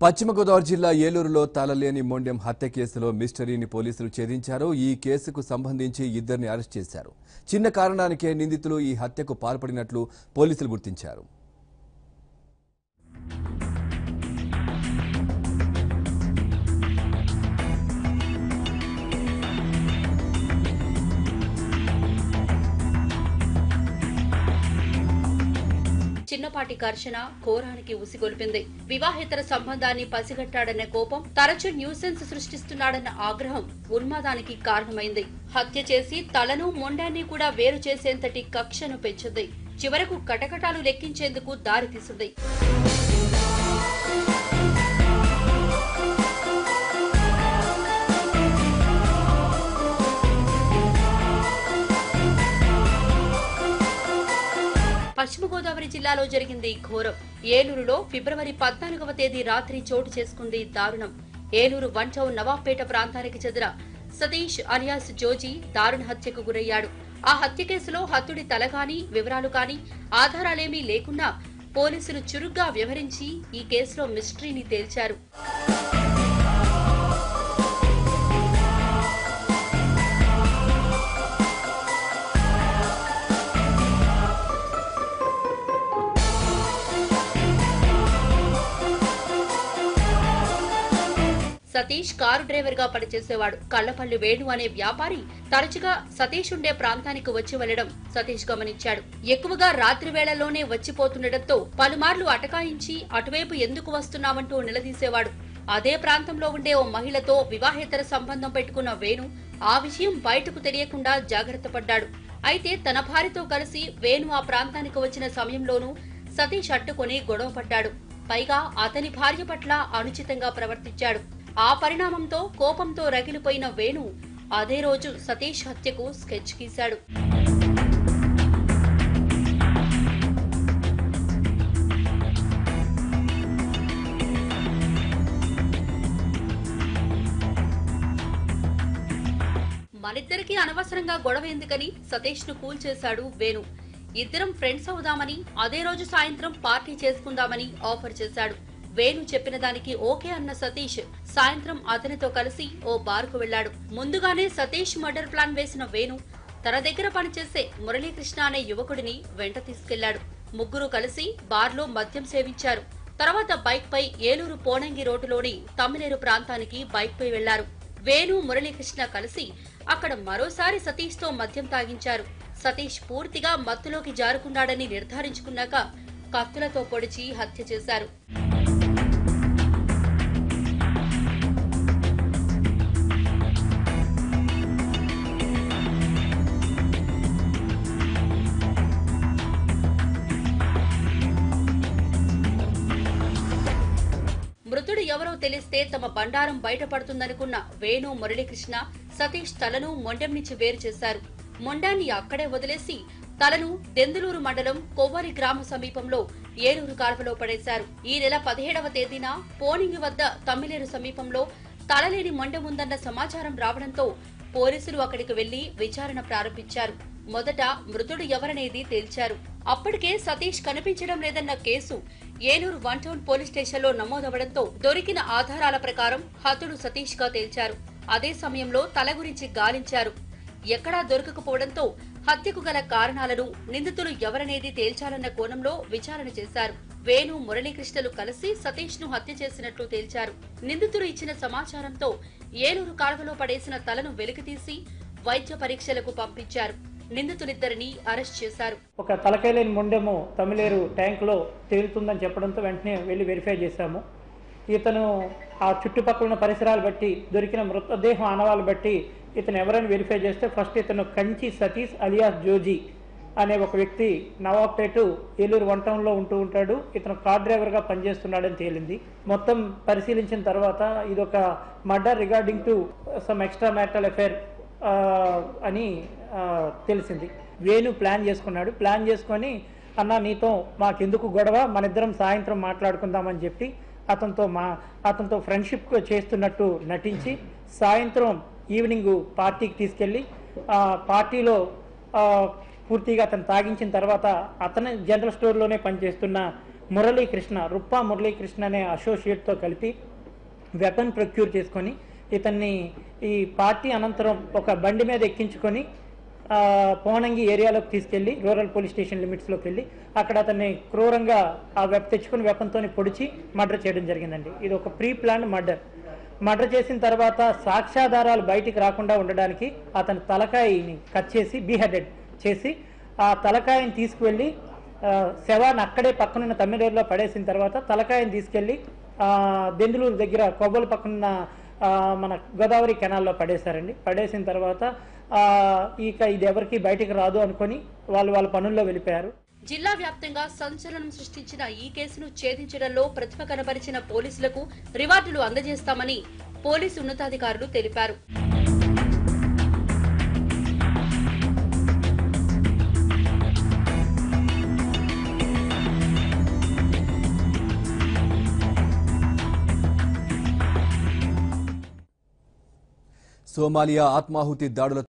పశ్చిమ గోదావరి జిల్లా ఏలూరులో తాళలేని మొండెం హత్య కేసులో మిస్టరీని పోలీసులు ఛేదించారు. ఈ కేసుకు సంబంధించి ఇద్దరిని అరెస్ట్ చేశారు. చిన్న కారణానికే నిందితులు ఈ హత్యకు పాల్పడినట్లు పోలీసులు గుర్తించారు. చిన్నపాటి ఘర్షణ ఘోరానికి ఉసిగొల్పింది. వివాహేతర సంబంధాన్ని పసిగట్టాడన్న కోపం, తరచూ న్యూసెన్స్ సృష్టిస్తున్నాడన్న ఆగ్రహం ఉన్మాదానికి కారణమైంది. హత్య చేసి తలను మొండాన్ని కూడా వేరు చేసేంతటి కక్షను పెంచింది. చివరకు కటకటాలు లెక్కించేందుకు దారితీసింది. పశ్చిమ గోదావరి జిల్లాలో జరిగింది ఘోరం. ఏలూరులో ఫిబ్రవరి 14వ తేదీ రాత్రి చోటు చేసుకుంది దారుణం. ఏలూరు 1 టౌన్ నవాబ్పేట ప్రాంతానికి చెందిన సతీష్ అలియాస్ జోజీ దారుణ హత్యకు గురయ్యాడు. ఆ హత్య కేసులో హత్యుడి తల గాని వివరాలు గాని ఆధారాలేమీ లేకున్నా పోలీసులు చురుగ్గా వ్యవహరించి ఈ కేసులో మిస్టరీని తేల్చారు. సతీష్ కారు డ్రైవర్ గా పనిచేసేవాడు. కళ్లపల్లి వేణు అనే వ్యాపారి తరచుగా సతీష్ ఉండే ప్రాంతానికి వచ్చి వెళ్లడం సతీష్ గమనించాడు. ఎక్కువగా రాత్రి వేళల్లోనే వచ్చిపోతుండటంతో పలుమార్లు అటకాయించి అటువైపు ఎందుకు వస్తున్నామంటూ నిలదీసేవాడు. అదే ప్రాంతంలో ఉండే ఓ మహిళతో వివాహేతర సంబంధం పెట్టుకున్న వేణు ఆ విషయం బయటకు తెలియకుండా జాగ్రత్త పడ్డాడు. అయితే తన భార్యతో కలిసి వేణు ఆ ప్రాంతానికి వచ్చిన సమయంలోనూ సతీష్ అడ్డుకొని గొడవ పడ్డాడు. పైగా అతని భార్య పట్ల అనుచితంగా ప్రవర్తించాడు. ఆ పరిణామంతో కోపంతో రగిలిపోయిన వేణు అదే రోజు సతీష్ హత్యకు స్కెచ్ గీశాడు. మనిద్దరికీ అనవసరంగా గొడవ ఎందుకని సతీష్ ను కూల్చేశాడు వేణు. ఇద్దరం ఫ్రెండ్స్ అవుదామని, అదే రోజు సాయంత్రం పార్టీ చేసుకుందామని ఆఫర్ చేశాడు. వేణు చెప్పిన దానికి ఓకే అన్న సతీష్ సాయంత్రం అతనితో కలిసి ఓ బార్కు వెళ్లాడు. ముందుగానే సతీష్ మర్డర్ ప్లాన్ వేసిన వేణు తన దగ్గర పనిచేసే మురళీకృష్ణ అనే యువకుడిని వెంట తీసుకెళ్లాడు. ముగ్గురు కలిసి బార్లో మద్యం సేవించారు. తర్వాత బైక్ పై ఏలూరు పోనంగి రోడ్డులోని తమ్మిలేరు ప్రాంతానికి బైక్ పై వెళ్లారు. వేణు మురళీకృష్ణ కలిసి అక్కడ మరోసారి సతీష్ తో మద్యం తాగించారు. సతీష్ పూర్తిగా మత్తులోకి జారుకున్నాడని నిర్ధారించుకున్నాక కత్తులతో పొడిచి హత్య చేశారు. మృతుడు ఎవరో తెలిస్తే తమ బండారం బయటపడుతుందనుకున్న వేణు మురళీకృష్ణ సతీష్ తలను మొండెం నుంచి వేరు చేశారు. మొండాన్ని అక్కడే వదిలేసి తలను దెందులూరు మండలం కొవ్వరి గ్రామ సమీపంలో ఏలూరు కాల్వలో పడేశారు. ఈ నెల 17వ తేదీన పోనింగి వద్ద తమ్మిలేరు సమీపంలో తలలేని మొండెం ఉందన్న సమాచారం రావడంతో పోలీసులు అక్కడికి వెళ్లి విచారణ ప్రారంభించారు. మొదట మృతుడు ఎవరనేది తేల్చారు. అప్పటికే సతీష్ కనిపించడం లేదన్న కేసు ఏలూరు 1 టౌన్ పోలీస్ స్టేషన్లో నమోదవడంతో దొరికిన ఆధారాల ప్రకారం హతుడు సతీష్ గా తేల్చారు. అదే సమయంలో తల గురించి గాలించారు. ఎక్కడా దొరకకపోవడంతో హత్యకు గల కారణాలను, నిందితులు ఎవరనేది తేల్చాలన్న కోణంలో విచారణ చేశారు. వేణు మురళీకృష్ణలు కలిసి సతీష్ ను హత్య చేసినట్లు తేల్చారు. నిందితులు ఇచ్చిన సమాచారంతో ఏలూరు కాల్వలో పడేసిన తలను వెలికితీసి వైద్య పరీక్షలకు పంపించారు. నిందితులిద్దరిని అరెస్ట్ చేశారు. ఒక తలకాయలేని మొండెము తమిళేరు ట్యాంకులో తేలుతుందని చెప్పడంతో వెంటనే వెళ్లి వెరిఫై చేశాము. ఇతను ఆ చుట్టుపక్కల ఉన్న పరిసరాలు బట్టి, దొరికిన మృతదేహం ఆనవాళ్ళు బట్టి ఇతను ఎవరైనా వెరిఫై చేస్తే ఫస్ట్ ఇతను కంచి సతీష్ అలియాస్ జోజీ అనే ఒక వ్యక్తి నవాబ్పేట ఏలూరు 1 టౌన్లో ఉంటూ ఉంటాడు. ఇతను కార్ డ్రైవర్గా పనిచేస్తున్నాడని తేలింది. మొత్తం పరిశీలించిన తర్వాత ఇదొక murder regarding to some extra marital affair అని తెలిసింది. వేణు ప్లాన్ చేసుకున్నాడు. ప్లాన్ చేసుకొని అన్న నీతో మాకెందుకు గొడవ, మన ఇద్దరం సాయంత్రం మాట్లాడుకుందామని చెప్పి అతనితో ఫ్రెండ్షిప్ చేస్తున్నట్టు నటించి సాయంత్రం ఈవినింగ్ పార్టీకి తీసుకెళ్ళి పార్టీలో పూర్తిగా అతను తాగించిన తర్వాత అతను జనరల్ స్టోర్లోనే పనిచేస్తున్న మురళీకృష్ణ, రుప్పా మురళీకృష్ణ అనే అసోసియేట్తో కలిపి వెపన్ ప్రొక్యూర్ చేసుకొని ఇతన్ని ఈ పార్టీ అనంతరం ఒక బండి మీద ఎక్కించుకొని పోనంగి ఏరియాలోకి తీసుకెళ్లి రూరల్ పోలీస్ స్టేషన్ లిమిట్స్లోకి వెళ్ళి అక్కడ అతన్ని క్రూరంగా తెచ్చుకుని వెపన్తో పొడిచి మర్డర్ చేయడం జరిగిందండి. ఇది ఒక ప్రీ ప్లాన్ మర్డర్ చేసిన తర్వాత సాక్ష్యాధారాలు బయటికి రాకుండా ఉండడానికి అతని తలకాయని కట్ చేసి బీహెడెడ్ చేసి ఆ తలకాయని తీసుకువెళ్ళి శవాన్ని అక్కడే పక్కనున్న తమిళేరులో పడేసిన తర్వాత తలకాయని తీసుకెళ్లి దెందులూరు దగ్గర కొవ్వల పక్కనున్న మన గోదావరి కెనాల్లో పడేశారండి. పడేసిన తర్వాత ఇక ఇది ఎవరికి బయటికి రాదు అనుకొని వాళ్ళ పనుల్లో వెళ్ళిపోయారు. జిల్లా వ్యాప్తంగా సంచలనం సృష్టించిన ఈ కేసును ఛేదించడంలో ప్రతిభ కనబరిచిన పోలీసులకు రివార్డులు అందజేస్తామని పోలీసు ఉన్నతాధికారులు తెలిపారు. సోమాలియా ఆత్మాహుతి దాడుల